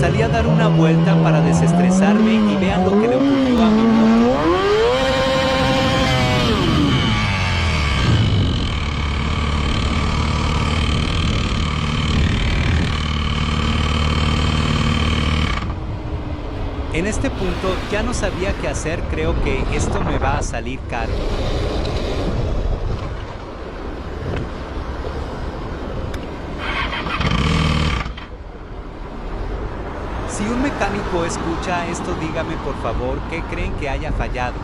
Salí a dar una vuelta para desestresarme y vean lo que le ocurrió a mi moto. En este punto ya no sabía qué hacer, creo que esto me va a salir caro. Si un mecánico escucha esto, dígame por favor qué creen que haya fallado.